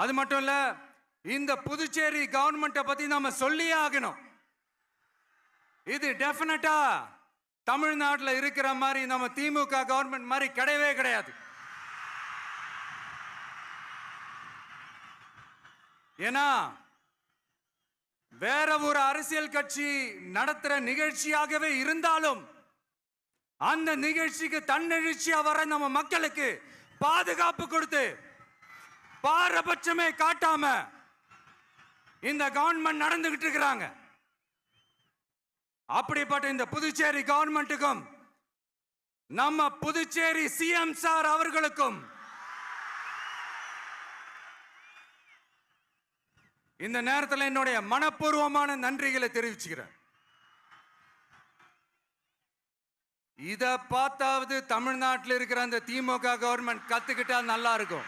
அது மட்டும் இல்ல, இந்த புதுச்சேரி கவர்மெண்ட்டை பத்தி நாம சொல்லியே ஆகணும். இது டெஃபினட்டா தமிழ்நாட்டில் இருக்கிற மாதிரி நம்ம திமுக கவர்மெண்ட் மாதிரி கிடையவே கிடையாது. ஏன்னா வேற ஒரு அரசியல் கட்சி நடத்துற நிகழ்ச்சியாகவே இருந்தாலும் அந்த நிகழ்ச்சிக்கு தன்னெழுச்சியா வர நம்ம மக்களுக்கு பாதுகாப்பு கொடுத்து பாரபட்சமே காட்டாம இந்த கவர்மெண்ட் நடந்துகிட்டு இருக்கிறாங்க. அப்படிப்பட்ட இந்த புதுச்சேரி கவர்மெண்ட்டுக்கும் நம்ம புதுச்சேரி சிஎம் சார் அவர்களுக்கும் இந்த நேரத்தில் என்னுடைய மனப்பூர்வமான நன்றிகளை தெரிவிச்சுக்கிறேன். இத பார்த்தாவது தமிழ்நாட்டில் இருக்கிற அந்த திமுக கவர்மெண்ட் கத்துக்கிட்டா நல்லா இருக்கும்.